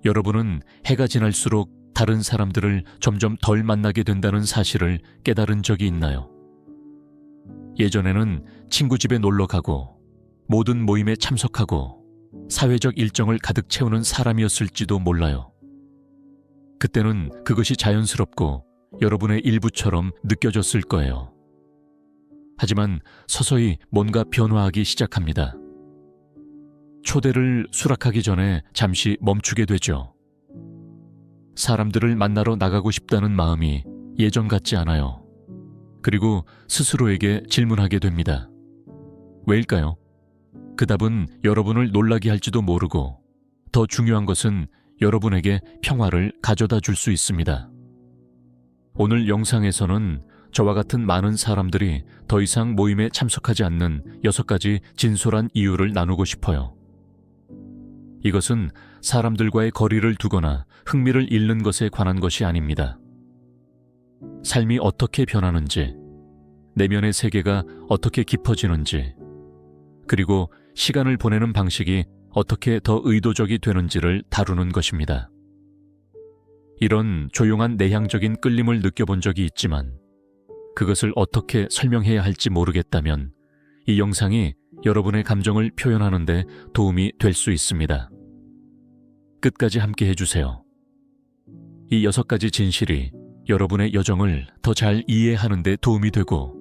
여러분은 해가 지날수록 다른 사람들을 점점 덜 만나게 된다는 사실을 깨달은 적이 있나요? 예전에는 친구 집에 놀러 가고 모든 모임에 참석하고 사회적 일정을 가득 채우는 사람이었을지도 몰라요. 그때는 그것이 자연스럽고 여러분의 일부처럼 느껴졌을 거예요. 하지만 서서히 뭔가 변화하기 시작합니다. 초대를 수락하기 전에 잠시 멈추게 되죠. 사람들을 만나러 나가고 싶다는 마음이 예전 같지 않아요. 그리고 스스로에게 질문하게 됩니다. 왜일까요? 그 답은 여러분을 놀라게 할지도 모르고 더 중요한 것은 여러분에게 평화를 가져다 줄 수 있습니다. 오늘 영상에서는 저와 같은 많은 사람들이 더 이상 모임에 참석하지 않는 6가지 진솔한 이유를 나누고 싶어요. 이것은 사람들과의 거리를 두거나 흥미를 잃는 것에 관한 것이 아닙니다. 삶이 어떻게 변하는지, 내면의 세계가 어떻게 깊어지는지, 그리고 시간을 보내는 방식이 어떻게 더 의도적이 되는지를 다루는 것입니다. 이런 조용한 내향적인 끌림을 느껴본 적이 있지만 그것을 어떻게 설명해야 할지 모르겠다면 이 영상이 여러분의 감정을 표현하는 데 도움이 될 수 있습니다. 끝까지 함께 해주세요. 이 6가지 진실이 여러분의 여정을 더 잘 이해하는 데 도움이 되고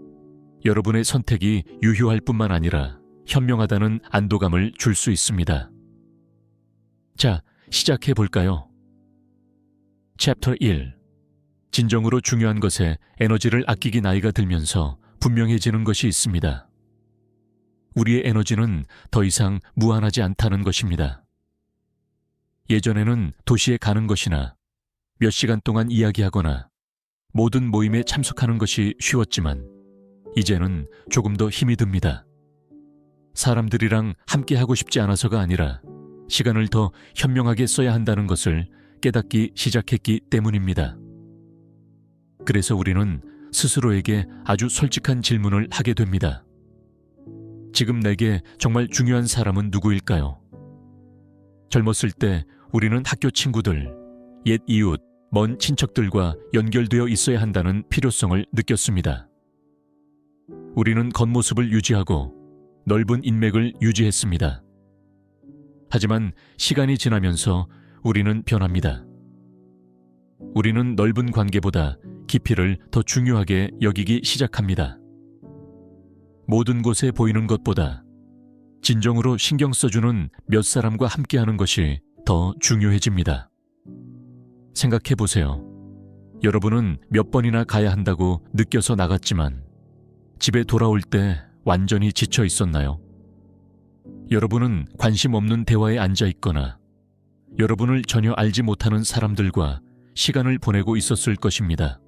여러분의 선택이 유효할 뿐만 아니라 현명하다는 안도감을 줄 수 있습니다. 자, 시작해 볼까요? 챕터 1. 진정으로 중요한 것에 에너지를 아끼기 나이가 들면서 분명해지는 것이 있습니다. 우리의 에너지는 더 이상 무한하지 않다는 것입니다. 예전에는 도시에 가는 것이나 몇 시간 동안 이야기하거나 모든 모임에 참석하는 것이 쉬웠지만 이제는 조금 더 힘이 듭니다. 사람들이랑 함께 하고 싶지 않아서가 아니라 시간을 더 현명하게 써야 한다는 것을 깨닫기 시작했기 때문입니다. 그래서 우리는 스스로에게 아주 솔직한 질문을 하게 됩니다. 지금 내게 정말 중요한 사람은 누구일까요? 젊었을 때 우리는 학교 친구들, 옛 이웃, 먼 친척들과 연결되어 있어야 한다는 필요성을 느꼈습니다. 우리는 겉모습을 유지하고 넓은 인맥을 유지했습니다. 하지만 시간이 지나면서 우리는 변합니다. 우리는 넓은 관계보다 깊이를 더 중요하게 여기기 시작합니다. 모든 곳에 보이는 것보다 진정으로 신경 써주는 몇 사람과 함께하는 것이 더 중요해집니다. 생각해 보세요. 여러분은 몇 번이나 가야 한다고 느껴서 나갔지만 집에 돌아올 때 완전히 지쳐 있었나요? 여러분은 관심 없는 대화에 앉아 있거나 여러분을 전혀 알지 못하는 사람들과 시간을 보내고 있었을 것입니다.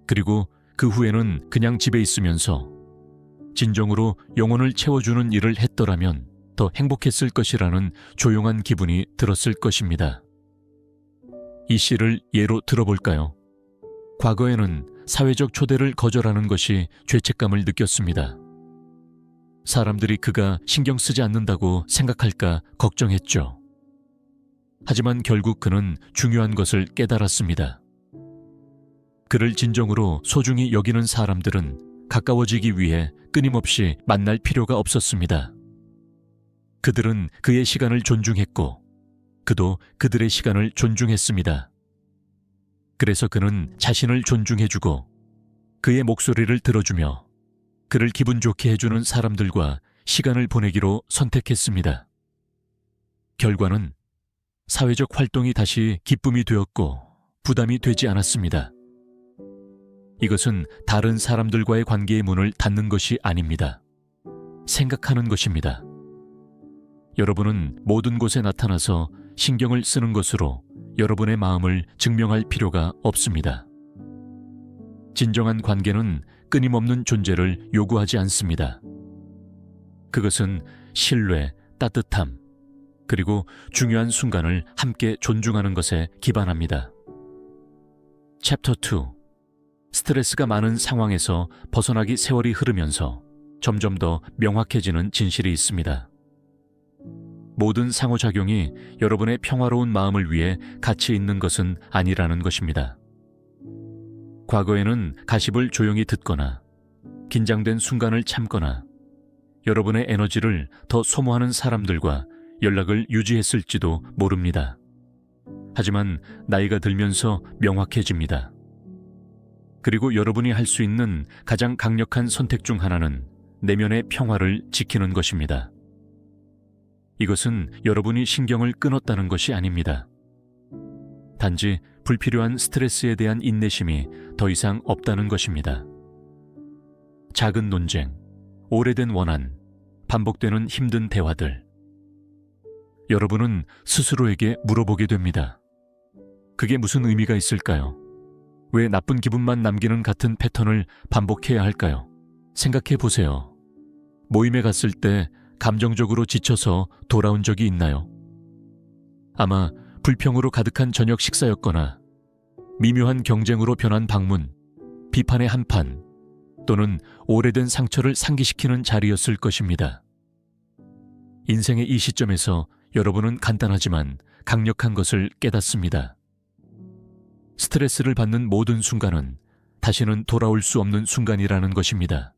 그리고 그 후에는 그냥 집에 있으면서 진정으로 영혼을 채워주는 일을 했더라면 더 행복했을 것이라는 조용한 기분이 들었을 것입니다. 이 시를 예로 들어볼까요? 과거에는 사회적 초대를 거절하는 것이 죄책감을 느꼈습니다. 사람들이 그가 신경 쓰지 않는다고 생각할까 걱정했죠. 하지만 결국 그는 중요한 것을 깨달았습니다. 그를 진정으로 소중히 여기는 사람들은 가까워지기 위해 끊임없이 만날 필요가 없었습니다. 그들은 그의 시간을 존중했고 그도 그들의 시간을 존중했습니다. 그래서 그는 자신을 존중해주고 그의 목소리를 들어주며 그를 기분 좋게 해주는 사람들과 시간을 보내기로 선택했습니다. 결과는 사회적 활동이 다시 기쁨이 되었고 부담이 되지 않았습니다. 이것은 다른 사람들과의 관계의 문을 닫는 것이 아닙니다. 생각하는 것입니다. 여러분은 모든 곳에 나타나서 신경을 쓰는 것으로 여러분의 마음을 증명할 필요가 없습니다. 진정한 관계는 끊임없는 존재를 요구하지 않습니다. 그것은 신뢰, 따뜻함, 그리고 중요한 순간을 함께 존중하는 것에 기반합니다. 챕터 2. 스트레스가 많은 상황에서 벗어나기 세월이 흐르면서 점점 더 명확해지는 진실이 있습니다. 모든 상호작용이 여러분의 평화로운 마음을 위해 가치 있는 것은 아니라는 것입니다. 과거에는 가십을 조용히 듣거나 긴장된 순간을 참거나 여러분의 에너지를 더 소모하는 사람들과 연락을 유지했을지도 모릅니다. 하지만 나이가 들면서 명확해집니다. 그리고 여러분이 할 수 있는 가장 강력한 선택 중 하나는 내면의 평화를 지키는 것입니다. 이것은 여러분이 신경을 끊었다는 것이 아닙니다. 단지 불필요한 스트레스에 대한 인내심이 더 이상 없다는 것입니다. 작은 논쟁, 오래된 원한, 반복되는 힘든 대화들. 여러분은 스스로에게 물어보게 됩니다. 그게 무슨 의미가 있을까요? 왜 나쁜 기분만 남기는 같은 패턴을 반복해야 할까요? 생각해 보세요. 모임에 갔을 때 감정적으로 지쳐서 돌아온 적이 있나요? 아마 불평으로 가득한 저녁 식사였거나 미묘한 경쟁으로 변한 방문, 비판의 한판, 또는 오래된 상처를 상기시키는 자리였을 것입니다. 인생의 이 시점에서 여러분은 간단하지만 강력한 것을 깨닫습니다. 스트레스를 받는 모든 순간은 다시는 돌아올 수 없는 순간이라는 것입니다.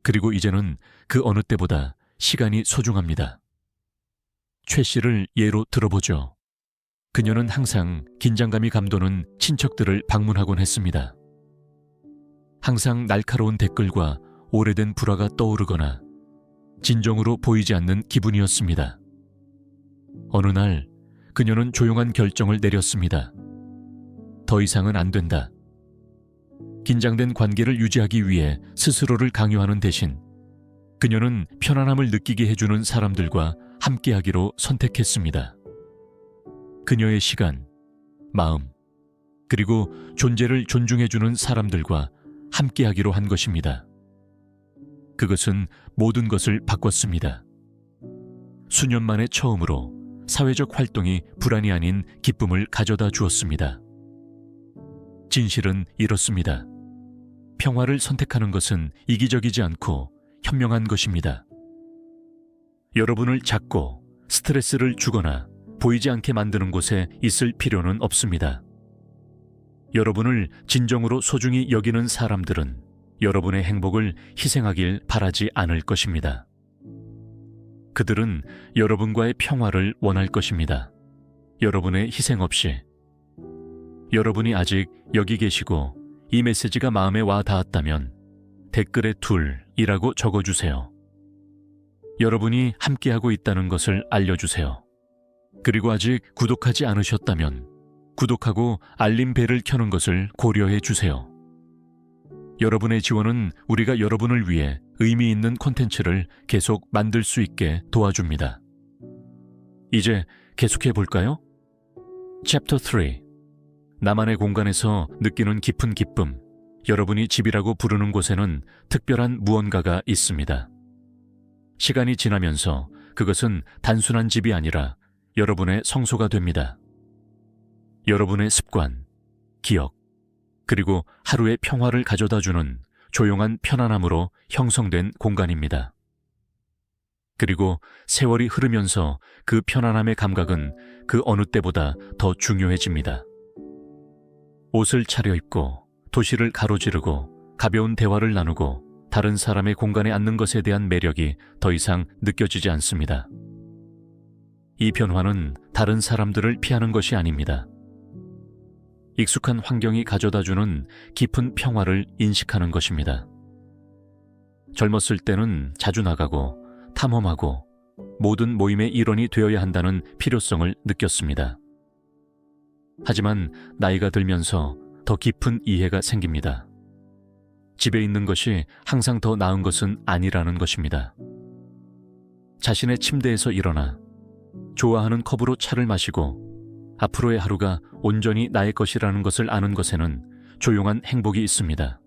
그리고 이제는 그 어느 때보다 시간이 소중합니다. 최 씨를 예로 들어보죠. 그녀는 항상 긴장감이 감도는 친척들을 방문하곤 했습니다. 항상 날카로운 댓글과 오래된 불화가 떠오르거나 진정으로 보이지 않는 기분이었습니다. 어느 날 그녀는 조용한 결정을 내렸습니다. 더 이상은 안 된다. 긴장된 관계를 유지하기 위해 스스로를 강요하는 대신 그녀는 편안함을 느끼게 해주는 사람들과 함께하기로 선택했습니다. 그녀의 시간, 마음, 그리고 존재를 존중해주는 사람들과 함께하기로 한 것입니다. 그것은 모든 것을 바꿨습니다. 수년 만에 처음으로 사회적 활동이 불안이 아닌 기쁨을 가져다 주었습니다. 진실은 이렇습니다. 평화를 선택하는 것은 이기적이지 않고 현명한 것입니다. 여러분을 잡고 스트레스를 주거나 보이지 않게 만드는 곳에 있을 필요는 없습니다. 여러분을 진정으로 소중히 여기는 사람들은 여러분의 행복을 희생하길 바라지 않을 것입니다. 그들은 여러분과의 평화를 원할 것입니다. 여러분의 희생 없이. 여러분이 아직 여기 계시고 이 메시지가 마음에 와 닿았다면 댓글에 둘이라고 적어주세요. 여러분이 함께하고 있다는 것을 알려주세요. 그리고 아직 구독하지 않으셨다면 구독하고 알림벨을 켜는 것을 고려해 주세요. 여러분의 지원은 우리가 여러분을 위해 의미 있는 콘텐츠를 계속 만들 수 있게 도와줍니다. 이제 계속해 볼까요? 챕터 3. 나만의 공간에서 느끼는 깊은 기쁨. 여러분이 집이라고 부르는 곳에는 특별한 무언가가 있습니다. 시간이 지나면서 그것은 단순한 집이 아니라 여러분의 성소가 됩니다. 여러분의 습관, 기억, 그리고 하루의 평화를 가져다주는 조용한 편안함으로 형성된 공간입니다. 그리고 세월이 흐르면서 그 편안함의 감각은 그 어느 때보다 더 중요해집니다. 옷을 차려입고 도시를 가로지르고 가벼운 대화를 나누고 다른 사람의 공간에 앉는 것에 대한 매력이 더 이상 느껴지지 않습니다. 이 변화는 다른 사람들을 피하는 것이 아닙니다. 익숙한 환경이 가져다주는 깊은 평화를 인식하는 것입니다. 젊었을 때는 자주 나가고 탐험하고 모든 모임의 일원이 되어야 한다는 필요성을 느꼈습니다. 하지만 나이가 들면서 더 깊은 이해가 생깁니다. 집에 있는 것이 항상 더 나은 것은 아니라는 것입니다. 자신의 침대에서 일어나 좋아하는 컵으로 차를 마시고 앞으로의 하루가 온전히 나의 것이라는 것을 아는 것에는 조용한 행복이 있습니다.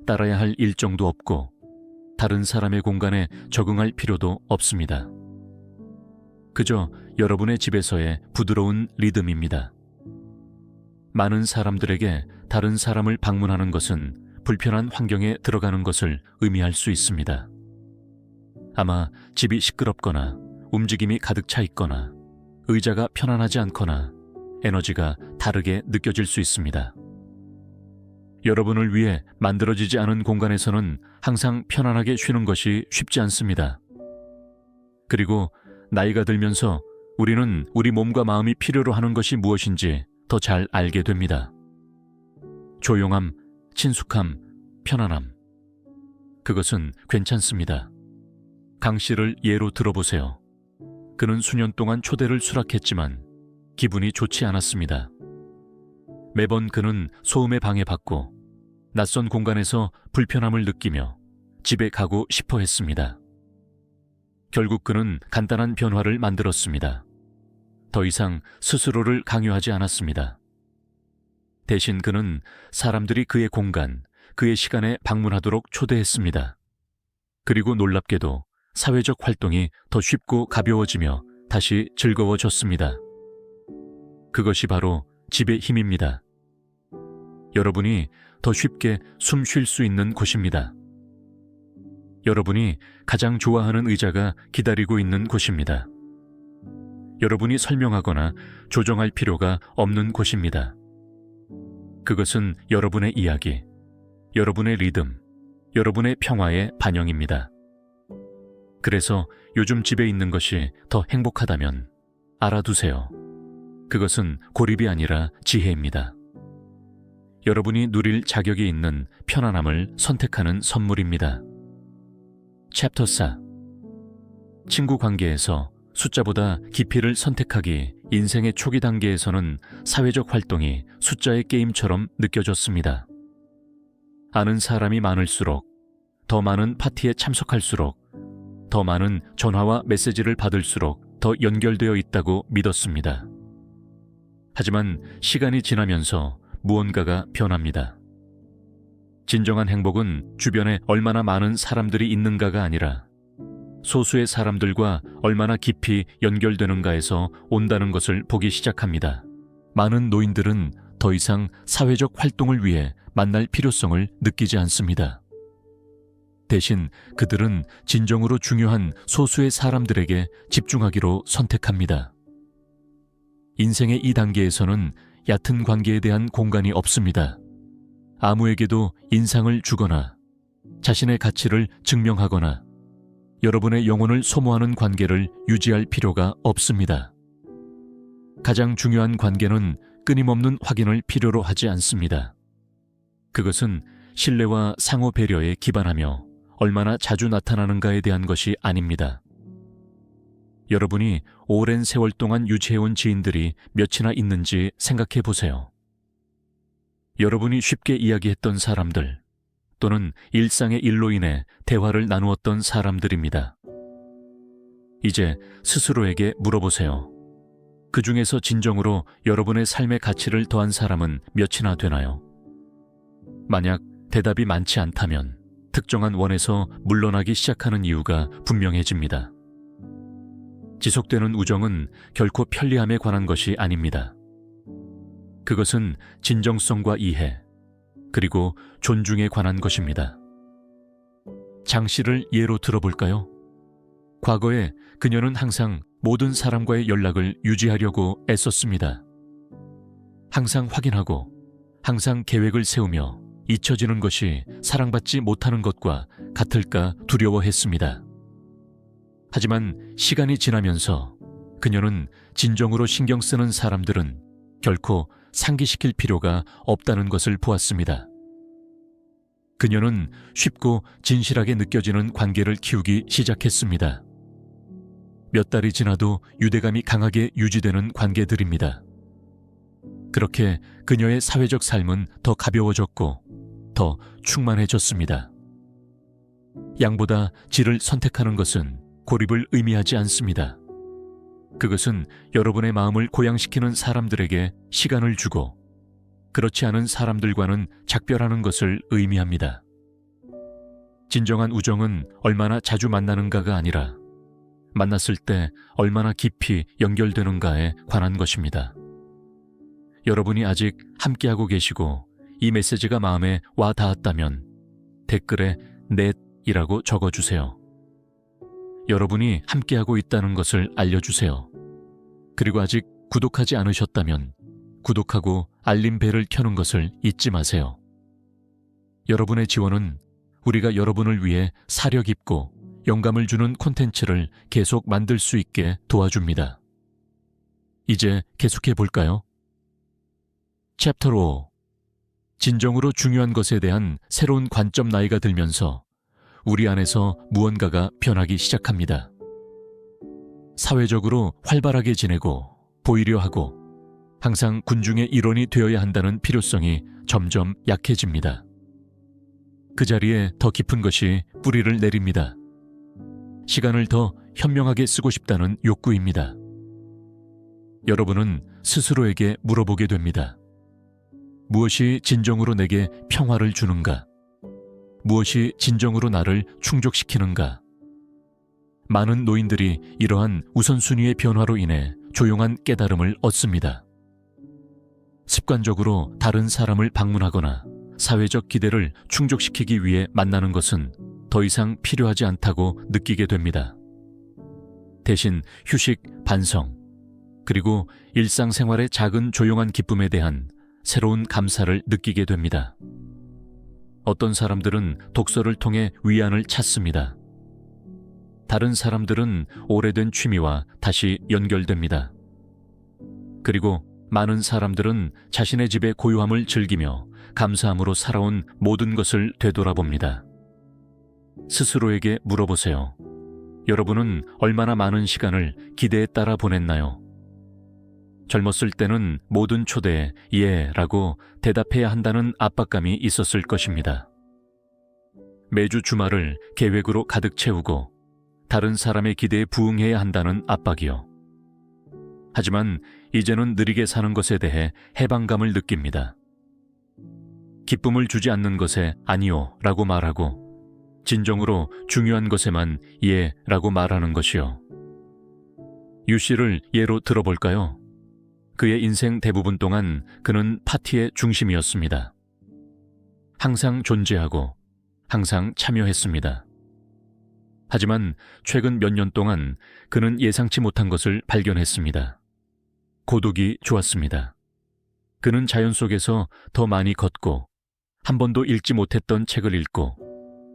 따라야 할 일정도 없고 다른 사람의 공간에 적응할 필요도 없습니다. 그저 여러분의 집에서의 부드러운 리듬입니다. 많은 사람들에게 다른 사람을 방문하는 것은 불편한 환경에 들어가는 것을 의미할 수 있습니다. 아마 집이 시끄럽거나 움직임이 가득 차 있거나 의자가 편안하지 않거나 에너지가 다르게 느껴질 수 있습니다. 여러분을 위해 만들어지지 않은 공간에서는 항상 편안하게 쉬는 것이 쉽지 않습니다. 그리고 나이가 들면서 우리는 우리 몸과 마음이 필요로 하는 것이 무엇인지 더 잘 알게 됩니다. 조용함, 친숙함, 편안함. 그것은 괜찮습니다. 강 씨를 예로 들어보세요. 그는 수년 동안 초대를 수락했지만 기분이 좋지 않았습니다. 매번 그는 소음에 방해받고 낯선 공간에서 불편함을 느끼며 집에 가고 싶어 했습니다. 결국 그는 간단한 변화를 만들었습니다. 더 이상 스스로를 강요하지 않았습니다. 대신 그는 사람들이 그의 공간, 그의 시간에 방문하도록 초대했습니다. 그리고 놀랍게도 사회적 활동이 더 쉽고 가벼워지며 다시 즐거워졌습니다. 그것이 바로 집의 힘입니다. 여러분이 더 쉽게 숨 쉴 수 있는 곳입니다. 여러분이 가장 좋아하는 의자가 기다리고 있는 곳입니다. 여러분이 설명하거나 조정할 필요가 없는 곳입니다. 그것은 여러분의 이야기, 여러분의 리듬, 여러분의 평화의 반영입니다. 그래서 요즘 집에 있는 것이 더 행복하다면 알아두세요. 그것은 고립이 아니라 지혜입니다. 여러분이 누릴 자격이 있는 편안함을 선택하는 선물입니다. 챕터 4. 친구 관계에서 숫자보다 깊이를 선택하기. 인생의 초기 단계에서는 사회적 활동이 숫자의 게임처럼 느껴졌습니다. 아는 사람이 많을수록, 더 많은 파티에 참석할수록, 더 많은 전화와 메시지를 받을수록 더 연결되어 있다고 믿었습니다. 하지만 시간이 지나면서 무언가가 변합니다. 진정한 행복은 주변에 얼마나 많은 사람들이 있는가가 아니라 소수의 사람들과 얼마나 깊이 연결되는가에서 온다는 것을 보기 시작합니다. 많은 노인들은 더 이상 사회적 활동을 위해 만날 필요성을 느끼지 않습니다. 대신 그들은 진정으로 중요한 소수의 사람들에게 집중하기로 선택합니다. 인생의 이 단계에서는 얕은 관계에 대한 공간이 없습니다. 아무에게도 인상을 주거나 자신의 가치를 증명하거나 여러분의 영혼을 소모하는 관계를 유지할 필요가 없습니다. 가장 중요한 관계는 끊임없는 확인을 필요로 하지 않습니다. 그것은 신뢰와 상호 배려에 기반하며 얼마나 자주 나타나는가에 대한 것이 아닙니다. 여러분이 오랜 세월 동안 유지해온 지인들이 몇이나 있는지 생각해 보세요. 여러분이 쉽게 이야기했던 사람들, 또는 일상의 일로 인해 대화를 나누었던 사람들입니다. 이제 스스로에게 물어보세요. 그 중에서 진정으로 여러분의 삶의 가치를 더한 사람은 몇이나 되나요? 만약 대답이 많지 않다면 특정한 원에서 물러나기 시작하는 이유가 분명해집니다. 지속되는 우정은 결코 편리함에 관한 것이 아닙니다. 그것은 진정성과 이해, 그리고 존중에 관한 것입니다. 장 씨를 예로 들어볼까요? 과거에 그녀는 항상 모든 사람과의 연락을 유지하려고 애썼습니다. 항상 확인하고, 항상 계획을 세우며 잊혀지는 것이 사랑받지 못하는 것과 같을까 두려워했습니다. 하지만 시간이 지나면서 그녀는 진정으로 신경 쓰는 사람들은 결코 상기시킬 필요가 없다는 것을 보았습니다. 그녀는 쉽고 진실하게 느껴지는 관계를 키우기 시작했습니다. 몇 달이 지나도 유대감이 강하게 유지되는 관계들입니다. 그렇게 그녀의 사회적 삶은 더 가벼워졌고 더 충만해졌습니다. 양보다 질을 선택하는 것은 고립을 의미하지 않습니다. 그것은 여러분의 마음을 고양시키는 사람들에게 시간을 주고 그렇지 않은 사람들과는 작별하는 것을 의미합니다. 진정한 우정은 얼마나 자주 만나는가가 아니라 만났을 때 얼마나 깊이 연결되는가에 관한 것입니다. 여러분이 아직 함께하고 계시고 이 메시지가 마음에 와 닿았다면 댓글에 넷이라고 적어주세요. 여러분이 함께하고 있다는 것을 알려주세요. 그리고 아직 구독하지 않으셨다면 구독하고 알림벨을 켜는 것을 잊지 마세요. 여러분의 지원은 우리가 여러분을 위해 사려 깊고 영감을 주는 콘텐츠를 계속 만들 수 있게 도와줍니다. 이제 계속해 볼까요? 챕터 5. 진정으로 중요한 것에 대한 새로운 관점. 나이가 들면서 우리 안에서 무언가가 변하기 시작합니다. 사회적으로 활발하게 지내고 보이려 하고 항상 군중의 일원이 되어야 한다는 필요성이 점점 약해집니다. 그 자리에 더 깊은 것이 뿌리를 내립니다. 시간을 더 현명하게 쓰고 싶다는 욕구입니다. 여러분은 스스로에게 물어보게 됩니다. 무엇이 진정으로 내게 평화를 주는가? 무엇이 진정으로 나를 충족시키는가? 많은 노인들이 이러한 우선순위의 변화로 인해 조용한 깨달음을 얻습니다. 습관적으로 다른 사람을 방문하거나 사회적 기대를 충족시키기 위해 만나는 것은 더 이상 필요하지 않다고 느끼게 됩니다. 대신 휴식, 반성, 그리고 일상생활의 작은 조용한 기쁨에 대한 새로운 감사를 느끼게 됩니다. 어떤 사람들은 독서를 통해 위안을 찾습니다. 다른 사람들은 오래된 취미와 다시 연결됩니다. 그리고 많은 사람들은 자신의 집의 고요함을 즐기며 감사함으로 살아온 모든 것을 되돌아봅니다. 스스로에게 물어보세요. 여러분은 얼마나 많은 시간을 기대에 따라 보냈나요? 젊었을 때는 모든 초대에 예 라고 대답해야 한다는 압박감이 있었을 것입니다. 매주 주말을 계획으로 가득 채우고 다른 사람의 기대에 부응해야 한다는 압박이요. 하지만 이제는 느리게 사는 것에 대해 해방감을 느낍니다. 기쁨을 주지 않는 것에 아니요 라고 말하고 진정으로 중요한 것에만 예 라고 말하는 것이요. 유 씨를 예로 들어볼까요? 그의 인생 대부분 동안 그는 파티의 중심이었습니다. 항상 존재하고 항상 참여했습니다. 하지만 최근 몇 년 동안 그는 예상치 못한 것을 발견했습니다. 고독이 좋았습니다. 그는 자연 속에서 더 많이 걷고 한 번도 읽지 못했던 책을 읽고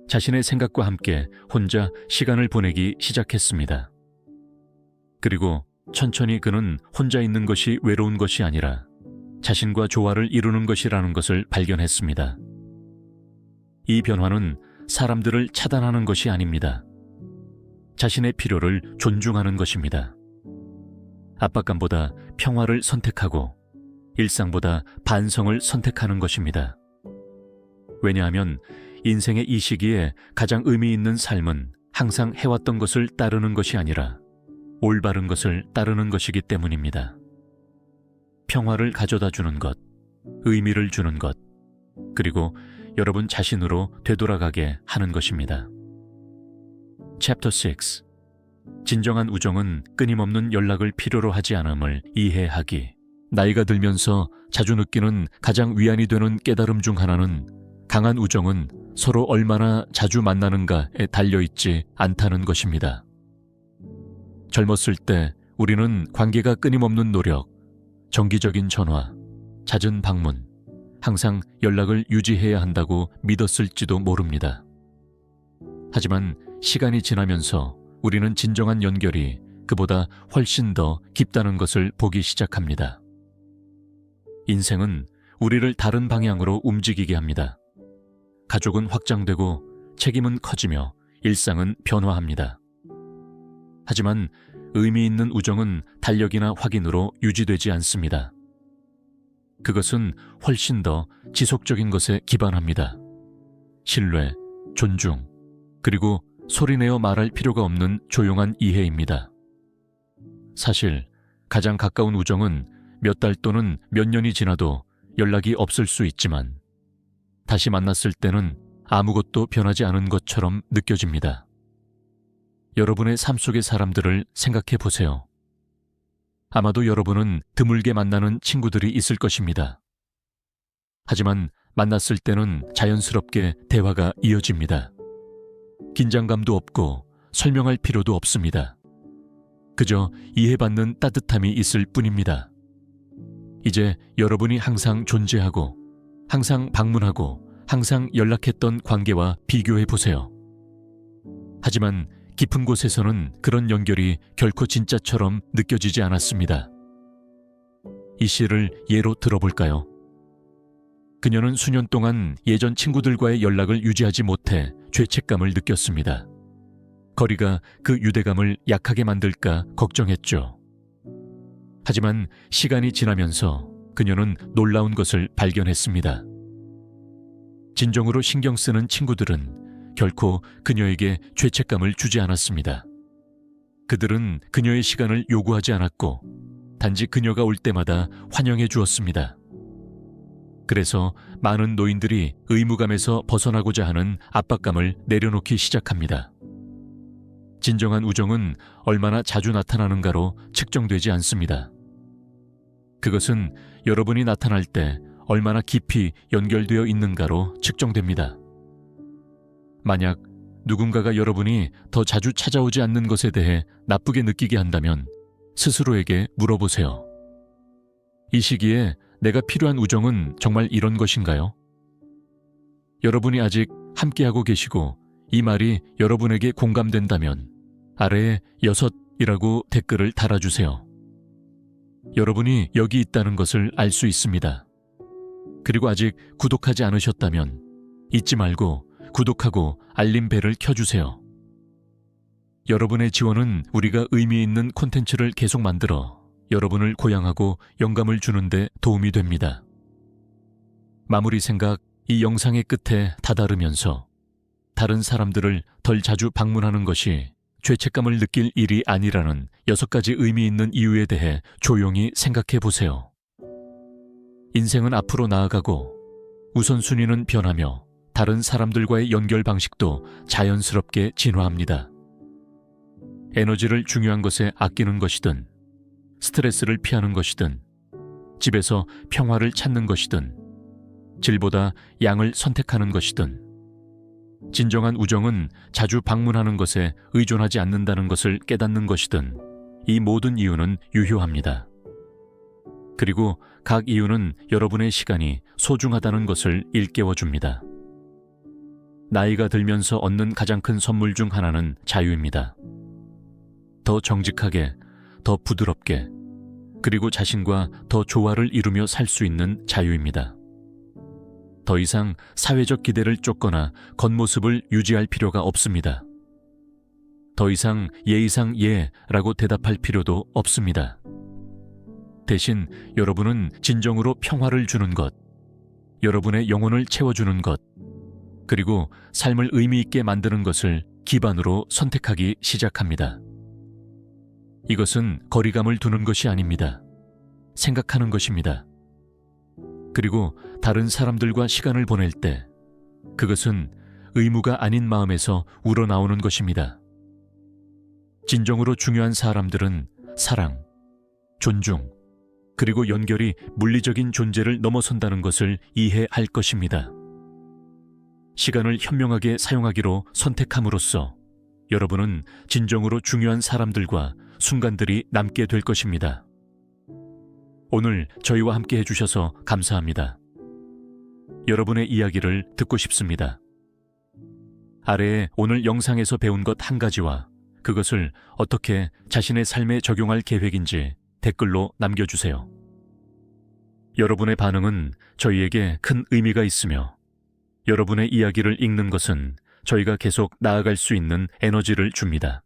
자신의 생각과 함께 혼자 시간을 보내기 시작했습니다. 그리고 천천히 그는 혼자 있는 것이 외로운 것이 아니라 자신과 조화를 이루는 것이라는 것을 발견했습니다. 이 변화는 사람들을 차단하는 것이 아닙니다. 자신의 필요를 존중하는 것입니다. 압박감보다 평화를 선택하고 일상보다 반성을 선택하는 것입니다. 왜냐하면 인생의 이 시기에 가장 의미 있는 삶은 항상 해왔던 것을 따르는 것이 아니라 올바른 것을 따르는 것이기 때문입니다. 평화를 가져다 주는 것, 의미를 주는 것, 그리고 여러분 자신으로 되돌아가게 하는 것입니다. 챕터 6. 진정한 우정은 끊임없는 연락을 필요로 하지 않음을 이해하기. 나이가 들면서 자주 느끼는 가장 위안이 되는 깨달음 중 하나는 강한 우정은 서로 얼마나 자주 만나는가에 달려있지 않다는 것입니다. 젊었을 때 우리는 관계가 끊임없는 노력, 정기적인 전화, 잦은 방문, 항상 연락을 유지해야 한다고 믿었을지도 모릅니다. 하지만 시간이 지나면서 우리는 진정한 연결이 그보다 훨씬 더 깊다는 것을 보기 시작합니다. 인생은 우리를 다른 방향으로 움직이게 합니다. 가족은 확장되고 책임은 커지며 일상은 변화합니다. 하지만 의미 있는 우정은 달력이나 확인으로 유지되지 않습니다. 그것은 훨씬 더 지속적인 것에 기반합니다. 신뢰, 존중, 그리고 소리내어 말할 필요가 없는 조용한 이해입니다. 사실 가장 가까운 우정은 몇 달 또는 몇 년이 지나도 연락이 없을 수 있지만 다시 만났을 때는 아무것도 변하지 않은 것처럼 느껴집니다. 여러분의 삶 속의 사람들을 생각해 보세요. 아마도 여러분은 드물게 만나는 친구들이 있을 것입니다. 하지만 만났을 때는 자연스럽게 대화가 이어집니다. 긴장감도 없고 설명할 필요도 없습니다. 그저 이해받는 따뜻함이 있을 뿐입니다. 이제 여러분이 항상 존재하고, 항상 방문하고, 항상 연락했던 관계와 비교해 보세요. 하지만 깊은 곳에서는 그런 연결이 결코 진짜처럼 느껴지지 않았습니다. 이 시를 예로 들어볼까요? 그녀는 수년 동안 예전 친구들과의 연락을 유지하지 못해 죄책감을 느꼈습니다. 거리가 그 유대감을 약하게 만들까 걱정했죠. 하지만 시간이 지나면서 그녀는 놀라운 것을 발견했습니다. 진정으로 신경 쓰는 친구들은 결코 그녀에게 죄책감을 주지 않았습니다. 그들은 그녀의 시간을 요구하지 않았고 단지 그녀가 올 때마다 환영해 주었습니다. 그래서 많은 노인들이 의무감에서 벗어나고자 하는 압박감을 내려놓기 시작합니다. 진정한 우정은 얼마나 자주 나타나는가로 측정되지 않습니다. 그것은 여러분이 나타날 때 얼마나 깊이 연결되어 있는가로 측정됩니다. 만약 누군가가 여러분이 더 자주 찾아오지 않는 것에 대해 나쁘게 느끼게 한다면 스스로에게 물어보세요. 이 시기에 내가 필요한 우정은 정말 이런 것인가요? 여러분이 아직 함께하고 계시고 이 말이 여러분에게 공감된다면 아래에 6이라고 댓글을 달아주세요. 여러분이 여기 있다는 것을 알 수 있습니다. 그리고 아직 구독하지 않으셨다면 잊지 말고 구독하고 알림벨을 켜주세요. 여러분의 지원은 우리가 의미 있는 콘텐츠를 계속 만들어 여러분을 고양하고 영감을 주는 데 도움이 됩니다. 마무리 생각, 이 영상의 끝에 다다르면서 다른 사람들을 덜 자주 방문하는 것이 죄책감을 느낄 일이 아니라는 6가지 의미 있는 이유에 대해 조용히 생각해 보세요. 인생은 앞으로 나아가고 우선순위는 변하며 다른 사람들과의 연결 방식도 자연스럽게 진화합니다. 에너지를 중요한 것에 아끼는 것이든 스트레스를 피하는 것이든 집에서 평화를 찾는 것이든 질보다 양을 선택하는 것이든 진정한 우정은 자주 방문하는 것에 의존하지 않는다는 것을 깨닫는 것이든 이 모든 이유는 유효합니다. 그리고 각 이유는 여러분의 시간이 소중하다는 것을 일깨워줍니다. 나이가 들면서 얻는 가장 큰 선물 중 하나는 자유입니다. 더 정직하게, 더 부드럽게, 그리고 자신과 더 조화를 이루며 살 수 있는 자유입니다. 더 이상 사회적 기대를 쫓거나 겉모습을 유지할 필요가 없습니다. 더 이상 예의상 예라고 대답할 필요도 없습니다. 대신 여러분은 진정으로 평화를 주는 것, 여러분의 영혼을 채워주는 것, 그리고 삶을 의미 있게 만드는 것을 기반으로 선택하기 시작합니다. 이것은 거리감을 두는 것이 아닙니다. 생각하는 것입니다. 그리고 다른 사람들과 시간을 보낼 때 그것은 의무가 아닌 마음에서 우러나오는 것입니다. 진정으로 중요한 사람들은 사랑, 존중, 그리고 연결이 물리적인 존재를 넘어선다는 것을 이해할 것입니다. 시간을 현명하게 사용하기로 선택함으로써 여러분은 진정으로 중요한 사람들과 순간들이 남게 될 것입니다. 오늘 저희와 함께 해주셔서 감사합니다. 여러분의 이야기를 듣고 싶습니다. 아래에 오늘 영상에서 배운 것 한 가지와 그것을 어떻게 자신의 삶에 적용할 계획인지 댓글로 남겨주세요. 여러분의 반응은 저희에게 큰 의미가 있으며 여러분의 이야기를 읽는 것은 저희가 계속 나아갈 수 있는 에너지를 줍니다.